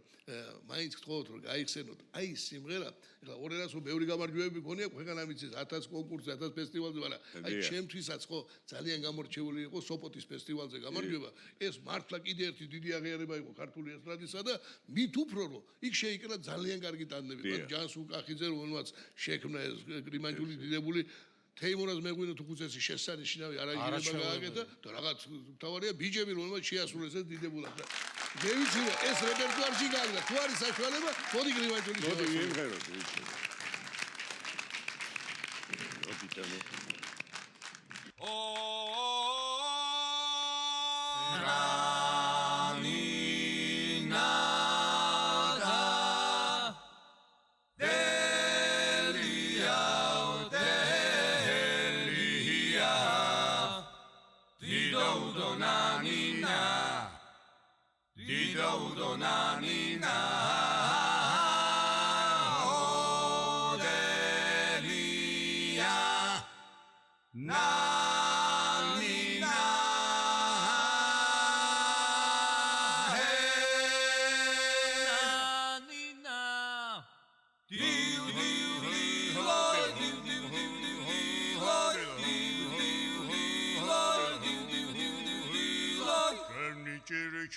მაინც გთხოვოთ რომ გაიხსენოთ აი ეს სიმღერა ეხლა 200-ო ბევრი გამარჯვებები გქონია ქვეყანამიცის 1000 კონკურსზე 1000 ფესტივალზე მაგრამ აი ჩემთვისაც ხო ძალიან გამორჩეული იყო სოპოტის ფესტივალზე გამარჯვება ეს მართლა კიდე ერთი დიდი აღიარება იყო ქართული ესტრადისა და მით უფრო რომ იქ შეიკრა ძალიან კარგი ტანდემი მათ ჯანსუღ კახიძე რომელმაც შექმნა ეს გრიმანჯული დიდებული თეიმურაზ მეღვინო თუქუცესი შესანიშნავი არაჟირება გააკეთა და რაღაც თავარია ბიჯები რომელმაც შეასრულეს ეს დიდებულად და მე ვიცი რომ ეს რეპერტუარში გაიგდა თუ არის საშუალება მოდი გრიმანჯული მოდი ვიმღეროთ ვიცი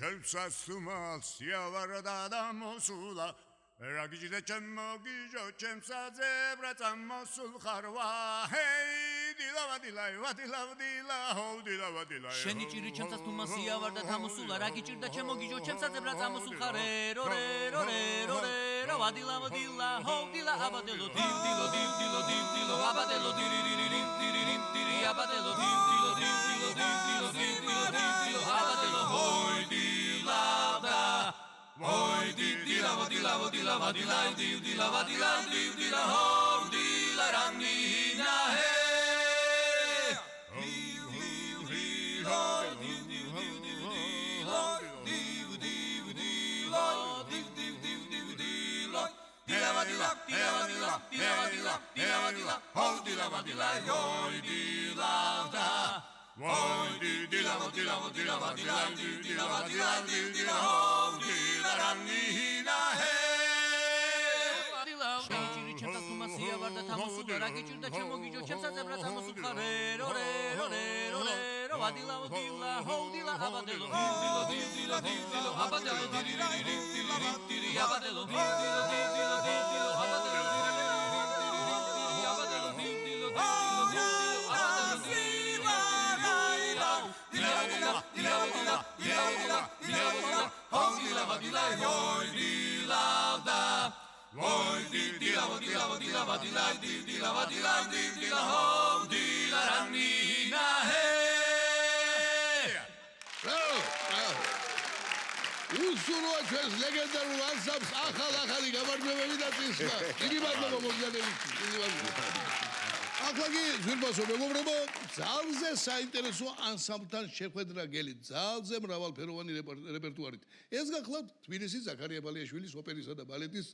Ჩემსასუმალ სიავარდა დამოსულა რა გიჟდა ჩემოგიჟო ჩემსაძებრა წამოსულ ხარვა ჰეი დილავადილაი ვადილავდილა ჰოვდილავადილაი შენი ჭირი ჩემსას თუმა სიავარდა დამოსულა რა გიჭირდა ჩემოგიჟო ჩემსაძებრა წამოსულ ხარე რო რე რო რე რო რე რო ვადილავადილა ჰოვდილა აბადელო დილდილო დილდილო დილდილო აბადელო დირირირირ დირირირ დირი აბადელო დილდილო დილდილო დილდილო დილდილო დილდილო აბადელო ჰოი დილავდა Voy dila vadila vadila vadila dila vadila dila hom dila ranina he dila vadila hom dila vadila hoy dila da Voy dila vadila vadila vadila dila vadila dila hom dila ranina he შენი ჭირი ჩემსას თუმა სიავარდა დამოსულა რა გიჭირდა ჩემოგიჯო ჩემსაძებრა წამოსულ ხარე რო რე რო რე რო რე რო ვადილავადილა ჰოვდილა აბადელო დილდილო დილდილო დილდილო აბადელო დირირირ დირი აბადელო დილდილო დილდილო დილდილო აბადელო დირირირ აბადელო დილდილო დილდილო აბადელო Voy dila vadila vadila vadila dila vadila dila hom dila ranina he უსურვა ჩვენს ლეგენდარულ ანსამბლს ახალი გამარჯვებები და წინსვლა. დიდი მადლობა მოგზაურობისთვის. დიდი მადლობა. ახლა კი ძვირფასო მეგობრებო, ძალზე საინტერესო ანსამბლთან შეხვედრა გელით, ძალზე მრავალფეროვანი რეპერტუარით. ეს გახლავთ თბილისის ზაქარია ბალიაშვილის ოპერისა და ბალეტის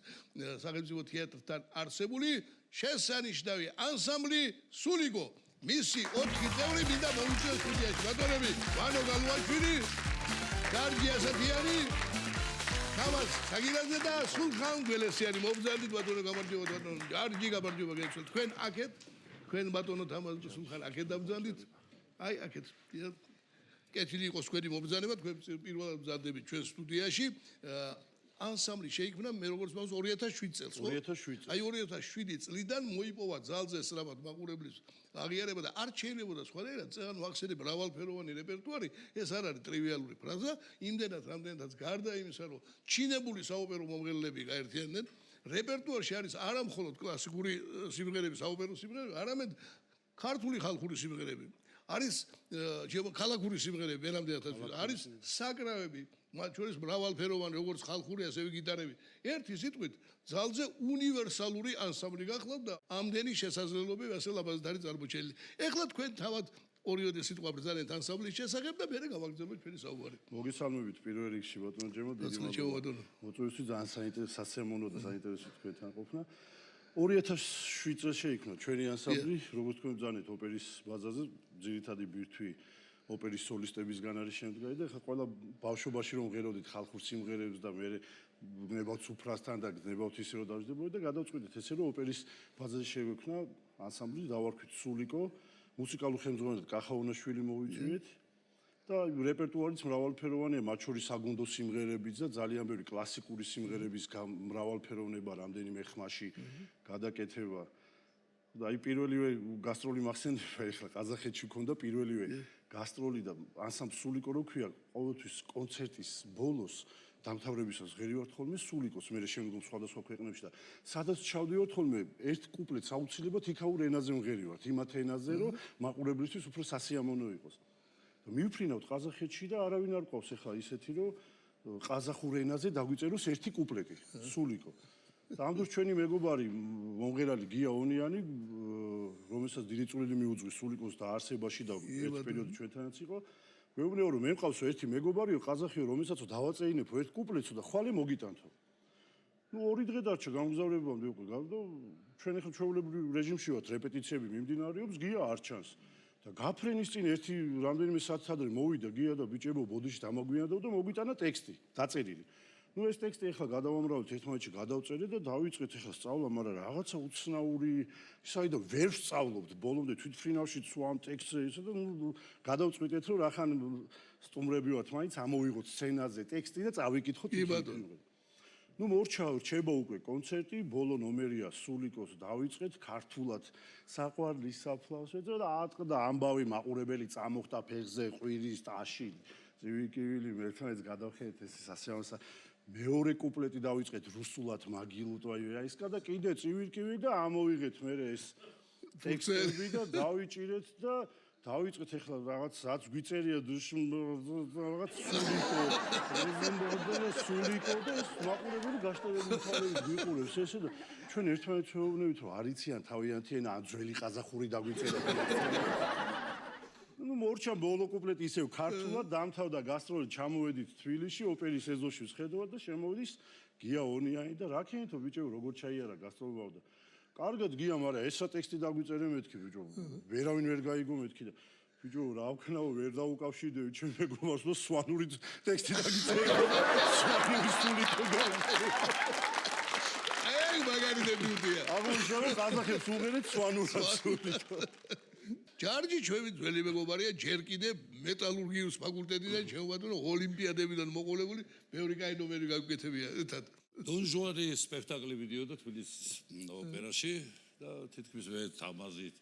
სახელმწიფო თეატრთან არსებული შესანიშნავი ანსამბლი სულიკო. მისი 4 წევრი მინდა მოვიწვიოს სტუდიაში. ბატონები, ვანო გალუაშვილი, გარჯი ასათიანი, თამაზ საგირაძე და სულხან გველესიანი მობრძანდით ბატონო გამარჯობა ბატონო. გარჯი გამარჯობა გეცვლ. თქვენ აქეთ თქვენ ბატონო თამაზ და სულხან აქეთ დამბრძანდით. აი აქეთ. კეთილი იყოს თქვენი მობრძანება, თქვენ პირველად ბრძანდებით ჩვენ სტუდიაში. ანსამბლი შეიქმნა მე როგორც მოს 2007 წელს, ხო? 2007 წელს. აი 2007 წლიდან მოიპოვა ძალზე სწრაფად მაყურებლის აღიარება და არ შეიძლება სხვადასხვანაირად წეგან ვახსენებ მრავალფეროვანი რეპერტუარი, ეს არ არის ტრივიალური ფრაზა, იმდენად რამდენადაც გარდა იმისა, რომ ჩინებული საოპერო მომღერლები გაერთიანდნენ, რეპერტუარში არის არა მხოლოდ კლასიკური სიმღერები, საოპერო სიმღერები, არამედ ქართული ხალხური სიმღერები. არის ქალაქური სიმღერები, ვერამდენადაც არის საკრავები, მათ შორის მრავალფეროვანი, როგორც ხალხური, ასევე გიტარები. ერთი სიტყვით, ძალზე უნივერსალური ანსამბლი გახლავთ და ამდენი შესაძლებლობები ასე ლაბაზდარი წარმოჩენილი. ეხლა თქვენ თავად ორიოდე სიტყვა ბრძანეთ ანსამბლის შესახებ და მერე გავაგრძელებთ ჩვენი საუბარი. მოგესალმებით პირველ რიგში ბატონო ჯემო, დიდი მადლობა. მოწვევისთვის ძალიან საინტერესო სასიამოვნო და საინტერესო თქვენთან ყოფნა. 2007 წელს შეიქმნა ჩვენი ანსამბლი, როგორც თქვენ ბრძანეთ ოპერის ბაზაზე, ძირითადი ბირთვი ოპერის სოლისტებისგან არის შემდგარი და ხა ყველა ბავშვობაში რომ ღეროდით ხალხურ სიმღერებს და მე გნებავთ სუფრასთან და გნებავთ ისე რომ დავждებოდი და გადავწყვიტეთ ესე რომ ოპერის ბაზაზე შეგვექმნა ანსამბლი, დავარქვით სულიკო, მუსიკალურ ხელმძღვანელად კახაუნაშვილი მოვიწვიეთ და რეპერტუარიც მრავალფეროვანია, მათ შორის საგუნდო სიმღერებიც და ძალიან ბევრი კლასიკური სიმღერების მრავალფეროვნება, რამდენიმე ხმაში გადაკეთება. და აი პირველივე გასტროლი მახსენდება, ეხლა ყაზახეთში მქონდა პირველივე გასტროლი და ანსამბლ სულიკო რო ქვია, ყოველთვის კონცერტის ბოლოს დამთავრებისას ღერივართ ხოლმე სულიკოს, მე შემდგომ სხვადასხვა ქვეყნებში და სადაც ჩავდივართ ხოლმე ერთ კუპლეტს აუცილებლად იქაურ ენაზე მღერივართ, იმათ ენაზე რომ მაყურებლისთვის უფრო სასიამოვნო იყოს. მივფრინავთ ყაზახეთში და არავინ არ ყავს ეხლა ისეთი რომ ყაზახურ ენაზე დაგვიწეროს ერთი კუპლეტი სულიკო. და ამ დროს ჩვენი მეგობარი მომღერალი გია ონიანი, რომელსაც დიდი წვლილი მიუძღვის სულიკოს დაარსებაში და ერთ პერიოდში ჩვენთანაც იყო, მეუბნეო რომ მე მყავსო ერთი მეგობარიო ყაზახიო, რომელსაც დავაწეინებო ერთ კუპლეტსო და ხვალე მოგიტანთო. ნუ 2 დღე დარჩა გამგზავრებამდე უკვე გავდო, ჩვენ ახლა ჩვეულებრივ რეჟიმში ვართ, რეპეტიციები მიმდინარეობს, გია არ ჩანს. და გაფრენის წინ ერთი რამდენიმე საათს ადრე მოვიდა გია და ბიჭებო ბოდიში დამაგვიანდა და მოგვიტანა ტექსტი დაწერილი. ნუ ეს ტექსტი ახლა გადავამრავთ ერთმანეთში გადავწერე და დავიწყეთ ახლა სწავლა, მაგრამ რაღაცა უცნაური, საერთოდ ვერ ვსწავლობთ ბოლომდე თვითფრინავში სვამ ტექსტზე ისე და ნუ გადავწყვიტეთ რომ რახან სტუმრები ვართ, მაინც ამოვიღოთ სცენაზე ტექსტი და წავიკითხოთ. ნუ რჩება უკვე კონცერტი, ბოლო ნომერია სულიკოს დავიწყეთ ქართულად საყვარლის საფლავზე და ატყდა ამბავი მაყურებელი წამოხდა ფეხზე ყვირის ტაში ძივიკივილი ერთმანეთს გადავხედეთ ეს სასიამოვნო მეორე კუპლეტი დავიწყეთ რუსულად მაგილუტ აი ისკა და კიდე წივირკივი და ამოვიღეთ მე ეს ტექსტები და დავიჭირეთ და დავიწყეთ ახლა რაღაც რაც გვიწერია რაღაც სულიკო და მაყურებელი გაშტერებული თვალებით გვიყურებს ესე და ჩვენ ერთმანეთს ვეუბნებით რომ არიციან თავიანთი ენა ან ძველი ყაზახური დაგვიწერა ნუ მორჩა ბოლო კუპლეტი ისევ ქართულად დამთავრდა გასტროლი ჩამოვედით თბილისში ოპერის ეზოში ვხედავთ და შემოვიდის გია ონიანი და რა ქენითო ბიჭო როგორ ჩაიარა გასტროლბავ და კარგად გია, მაგრამ ესა ტექსტი დაგვიწერე მეთქი ბიჭო. ვერავინ ვერ გაიგო მეთქი და ბიჭო რა ვქნაო ვერ დაუკავშირდები ჩვენ მეგობარს და სვანური ტექსტი დაგვიწერე. სვანური სულიკო გავიწერე. აი მაგარი დებიუტია. აღნიშნავ ყაზახებს უღერეთ სვანურად სულიკო. ჯარჯი ჩვენი ძველი მეგობარია ჯერ კიდე მეტალურგიის ფაკულტეტიდან შეუვადო რომ ოლიმპიადებიდან მოყოლებული მეორე კაი ნომერი გაგვეკეთებია ერთად. დონ ჟუარი სპექტაკლი ვიდეოდა თბილისის ოპერაში და თითქმის მე თამაზით.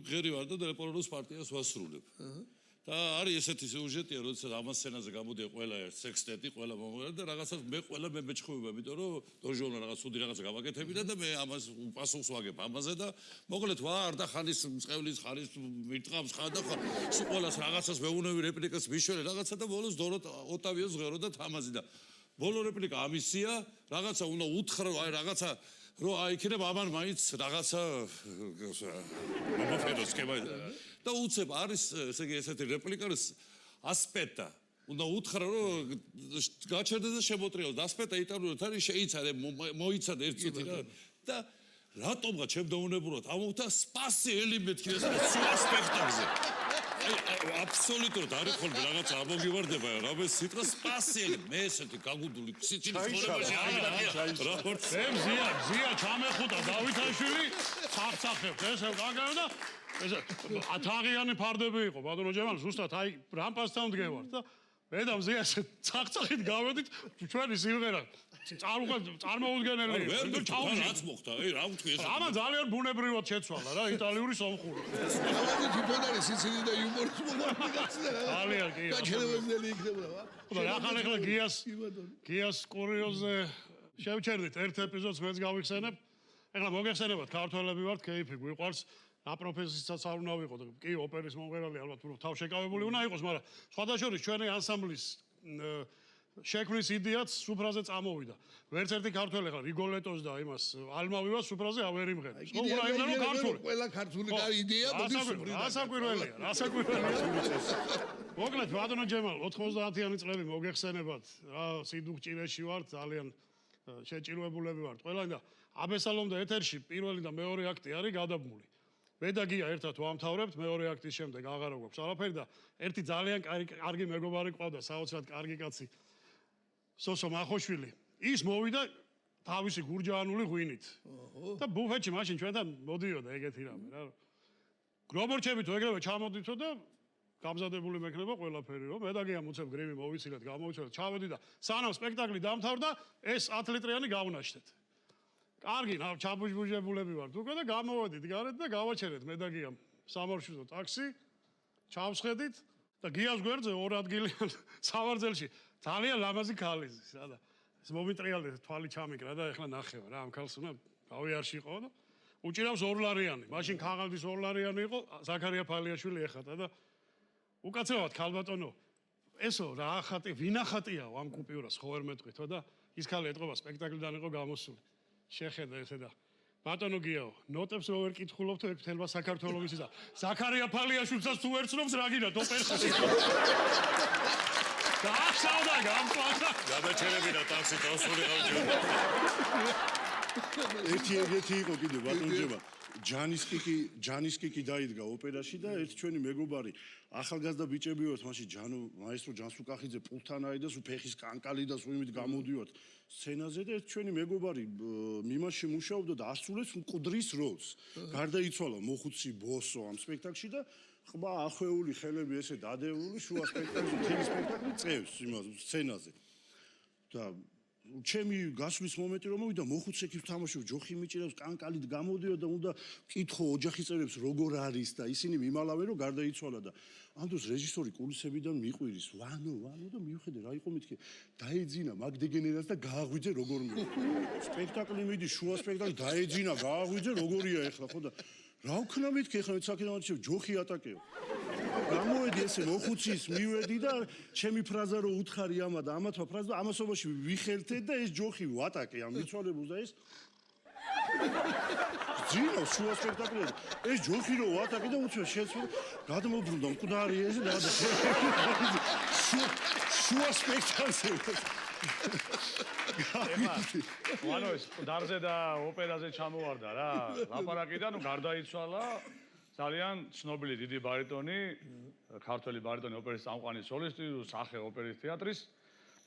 ღერი ვარ და რეპორტეროს პარტიას ვასრულებ. და არის ესეთი სიუჟეტია, როდესაც ამას სცენაზე გამოდია ყველა ერთ სექსტეტი, ყველა მომღერალი და რაღაცას მე ყველა მე მეჩხუბება, იმიტომ რომ დონ ჟუარმა რაღაც უდი რაღაცა გავაკეთებინა და მე ამას პასუხს ვაგებ ამაზე და მოკლედ ვარ და ხანის მწყევლის ხარის მირტყავს ხარ და სულ ყველას რაღაცას მეუნები რეპლიკას მიშველე რაღაცა და ბოლოს დოროთ ოტავიოს ღერო და თამაზი და ბოლო რეპლიკა ამისია, რაღაცა უნდა უთხრა, აი რაღაცა რო აი იქნება ამან მაინც რაღაცა მომოფედოს კება და უცებ არის ესე იგი ესეთი რეპლიკა ასპეტა უნდა უთხრა რომ გაჩერდეს და შემოტრიალოს ასპეტა იტალურად არის შეიცადე მოიცადე ერთ წუთი რა და რატომღა ჩემ დაუნებურად ამოვთა სპასი ელიმენტი ეს სპექტაკლზე აბსოლუტურად არის ხოლმე რაღაც ამოგივარდება რამე სიტყვა სპასიელი მე ესეთი გაგუდული სიცინის ხორებაში არის რაპორტს ზია ჩამეხუტა დავითაშვილი ხახხახებს ესე გაგავ და ეს ათაღიანი ფარდები იყო ბატონო ჯემალ ზუსტად აი რამპასთან დგევართ და მე და ზია ესე ცახცახით გავედით ჩვენი სიმღერა წარმოუდგენელი ვერ ჩაუჟი რაც მოხდა აი რა ვთქვი ეს ამან ძალიან ბუნებრივად შეცვალა რა იტალიური სომხური ამაზე თვითონ არის სიცილი და იუმორის მომარაგაცდა ძალიან კი გაჩერებებული იქნება რა ახლა გიას კურიოზზე შევჩერდით ერთ ეპიზოდს მეც გავიხსენებ ეხლა მოგეხსენებათ ქართველები ვართ კეიფი გვიყვარს რა პროფესიასაც არ უნდა ვიყო და კი ოპერის მომღერალი ალბათ უფრო თავშეკავებული უნდა იყოს მაგრამ სხვადასხვა ჩვენი ანსამბლის შექმნის იდეაც სუფრაზე წამოვიდა. ვერც ერთი ქართველი ხარ რიგოლეტოს და იმას ალმავივას სუფრაზე ავერ იმღერებს. უბრალოდ იმენა რომ ქართული ყველა ქართული იდეა მოდის სუფრიდან. რასაკვირველია. მოკლედ ბატონო ჯემალ 90-იანი წლები მოგეხსენებათ. რა სიდუხჭირეში ვართ ძალიან შეჭირვებულები ვართ. ყველა და აბესალომ და ეთერში პირველი და მეორე აქტი არის გადაბმული. მე და გია ერთად ვამთავრებთ მეორე აქტის შემდეგ აღარ გვაქვს არაფერი და ერთი ძალიან კარგი მეგობარი ყავდა საოცრად კარგი კაცი სოსო მახოვშვილი ის მოვიდა თავისი გურჯაანული ღვინით და ბუფეტში მაშინ ჩვენთან მოდიოდა ეგეთი რამე რა გრობორჩებით ეგრევე ჩამოდითო და გამზადებული მექნება ყველაფერი რომ მე და გია მუცებ გრივი მოვიცილეთ გამოვიცილეთ ჩავედი და სანამ სპექტაკლი დამთავრდა ეს 10 ლიტრიანი გავნაშთეთ კარგი ჩაბუჟბუჟებულები ვართ უკვე და გამოვედით გარეთ და გავაჩერეთ მე და გია სამარშრუტო ტაქსი ჩავსხედით და გიას გვერდზე ორ ადგილიან სავარძელში ძალიან ლამაზი ქალიზის რა და ეს მომიტრიალდე თვალი ჩამიკრა და ეხლა ნახევა რა ამ ქალს უნდა გავიარში იყო და უჭირავს 2 ლარიანი მაშინ ქაღალდის 2 ლარიანი იყო ზაქარია ფალიაშვილი ეხატა და უკაცრავად ქალბატონო ესო რა ახატი ვინახატიაო ამ კუპიურას ხო ვერ მეტყვითო და ის ქალი ეტყობა სპექტაკლიდან იყო გამოსული შეხედა ესე და ბატონო გიაო ნოტებს რო ვერ კითხულობთ ერთელმა საქართველოს ისა ზაქარია ფალიაშვილსაც თუ ვერცნობს რა გინდა ოპერაში დაახსავდა გამყვანდა გადაჩერებინა ტაქსი წავსული გავჭირდა ერთი ეგეთი იყო კიდე ბატონჯება. ჯანისკიკი დაიდგა ოპერაში და ერთ ჩვენი მეგობარი ახალგაზრდა ბიჭები ვართ, მაშინ მაესტრო ჯანსუკახიძე პულთან აიდას, ფეხის კანკალი და სვიმით გამოდივართ სცენაზე და ერთ ჩვენი მეგობარი მიმაში მუშაობდა და ასრულებს მკვდრის როლს. გარდაიცვალა მოხუცი ბოსო ამ სპექტაკლში და ხმა ახვეული ხელები ესე დადეული შუა სპექტაკლში მთელი სპექტაკლი წევს იმას სცენაზე. და ჩემი გასვლის მომენტი რომ მოვიდა მოხუცექი ვთამაშობ ჯოხი მიჭირავს კანკალით გამოდიო და უნდა მკითხო ოჯახის წევრებს როგორ არის და ისინი მიმალავენ რომ გარდაიცვალა და ამ დროს რეჟისორი კულისებიდან მიყვირის ვანო და მივხედე რა იყო მეთქე დაეძინა მაგ დეგენერას და გააღვიძე როგორ მე სპექტაკლი მიდი შუა სპექტაკლი დაეძინა გააღვიძე როგორია ეხლა ხო და რა ვქნა მეთქე ეხლა საკითხად ჯოხი ატაკეო გამოვედი ესე მოხუცის მივედი და ჩემი ფრაზა რო უთხარი ამა და ამათმა ფრაზა და ამასობაში ვიხელთე და ეს ჯოხი ვატაკე ამ მიცვალებულს და ეს ძინო შუა სპექტაკლი ეს ჯოხი რო ვატაკე და უცებ შეცვალა გადმობრუნდა მკვდარი ეს და შუა სპექტაკლზე ანუ ეს მკვდარზე და ოპერაზე ჩამოვარდა რა ლაპარაკიდან გარდაიცვალა ძალიან ცნობილი დიდი ბარიტონი, ქართველი ბარიტონი ოპერის წამყვანი სოლისტი, სახე ოპერის თეატრის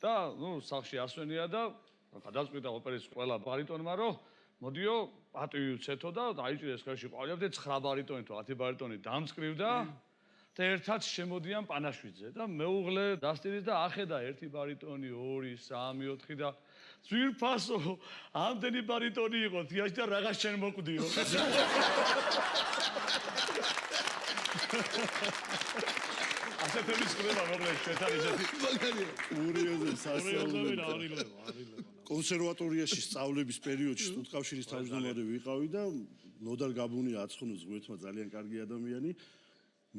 და სახლში ასვენია და გადაწყვიტა ოპერის ყველა ბარიტონმა რომ მოდიო პატივი უცეთო და დაიჭირეს ხელში ყავლებდე 9 ბარიტონი თუ 10 ბარიტონი დამწკრივდა და ერთად შემოდიან პანაშვიძე და მეუღლე დასტირის და ახედა ერთი ბარიტონი, 2, 3, 4 და ძვირფასო ამდენი ბარიტონი იყო თიაში და რაღაც შენ მოკვდიო ასეთები ხდება მოგლე შეთან ისეთი ურიოზი სასწაულები კონსერვატორიაში სწავლების პერიოდში სტუდკავშირის თავმჯდომარე ვიყავი და ნოდარ გაბუნია აცხონოს გვერდმა ძალიან კარგი ადამიანი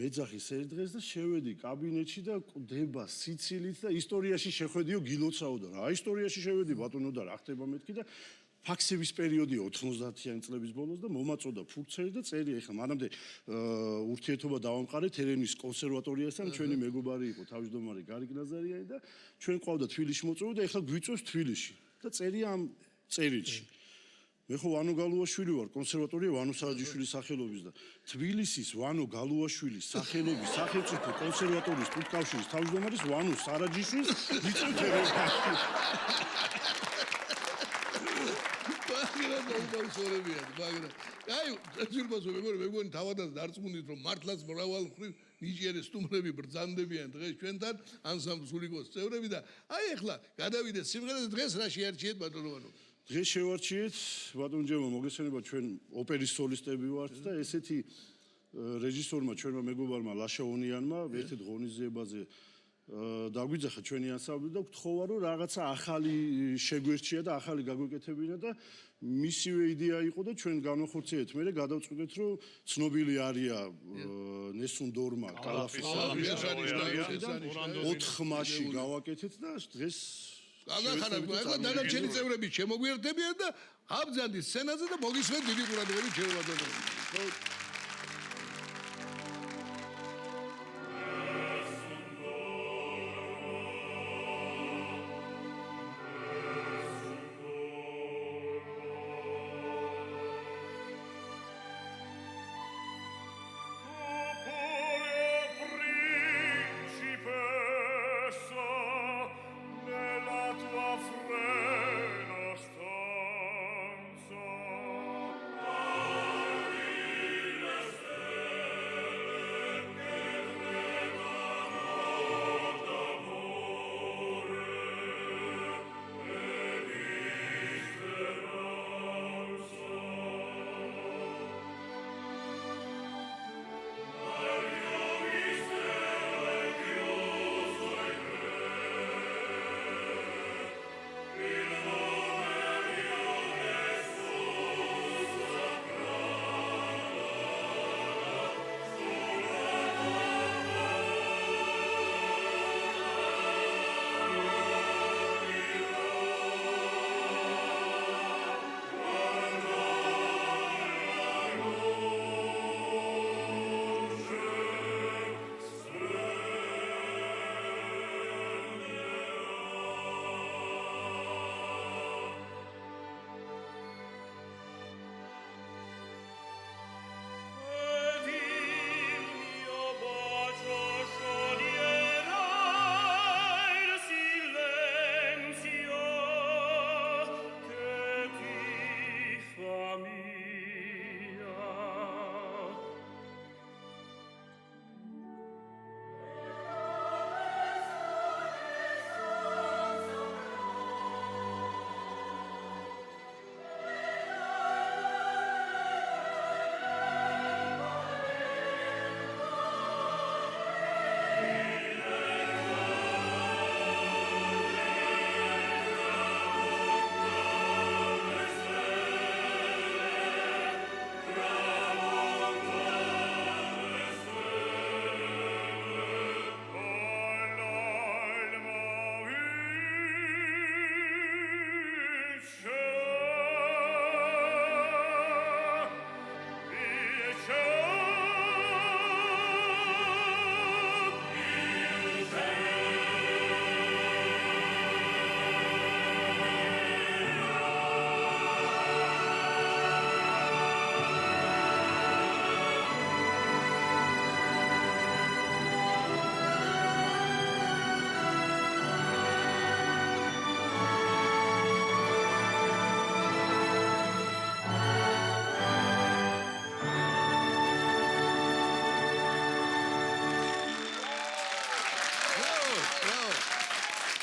მეძახის ერთ დღეს და შევედი კაბინეტში და კვდება სიცილით და ისტორიაში შეხვედიო გილოცაო და რა ისტორიაში შევედი ბატონო და რა ხდება მეთქი და ფაქსების პერიოდია 90-იანი წლების ბოლოს და მომაწოდა ფურცელი და წერია ეხლა მანამდე ურთიერთობა დავამყარეთ ერევნის კონსერვატორიასთან ჩვენი მეგობარი იყო თავმჯდომარე გარიგ ნაზარიანი და ჩვენ ყავდა თბილისში მოწვევა და ეხლა გვიწევს თბილისში და წერია ამ წერილში მე ხო ვანო გალუაშვილი ვარ კონსერვატორია ვანო სარაჯიშვილის სახელობის და თბილისის ვანო გალუაშვილის სახელობის სახელმწიფო კონსერვატორიის სტუდკავშირის თავმჯდომარის ვანო სარაჯიშვილის ვიწევთ ერევნაში მაგრამ აი ძირბაზო მეგონი თავადაც დარწმუნდით რომ მართლაც მრავალ მხრივ ნიჭიერი სტუმრები ბრძანდებიან დღეს ჩვენთან ანსამბლს სულიკოს წევრები და აი ახლა გადავიდეთ სიმღერაზე დღეს რა შეარჩიეთ ბატონო დღეს შევარჩიეთ ბატონჯემა მოგესალმება ჩვენ ოპერის სოლისტები ვართ და ესეთი რეჟისორმა ჩვენმა მეგობარმა ლაშაონიანმა ერთ-ერთ ღონისძიებაზე დაგვიძახა ჩვენი ანსამბლი და გთხოვა რომ რაღაცა ახალი შეგვერჩია და ახალი გაგვეკეთებინა და მისივე იდეა იყო და ჩვენ განვახორციელეთ მე გადავწყვიტეთ რომ ცნობილი არია ნესუნ დორმა კალაფისა 4 ხმაში გავაკეთეთ და დღეს გაგახარებ დანარჩენი წევრები შემოგვიერთდებიან და აბზანდის სცენაზე და მოგისმენთ დიდი ყურადღებით შევადარებთ Stanza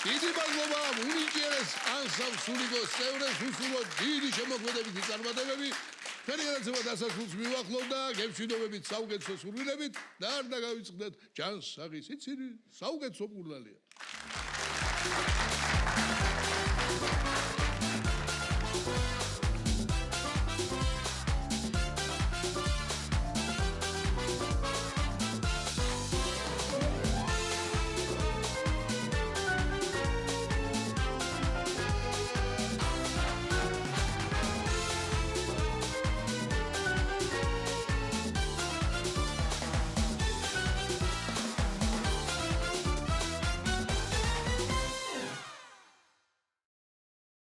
დიდი მადლობა უნიჭიერეს ანსამბლ სულიგოს წევრებს, უსულოდ დიდი შემოქმედებითი წარმატებები. ფერიანაცება დასასრულს მივახლოვ და გემშვიდობებით საუკეთესო სურვილებით და არ დაგავიწყდეთ ჯანსაღი სიცილი საუკეთესო პურნალია.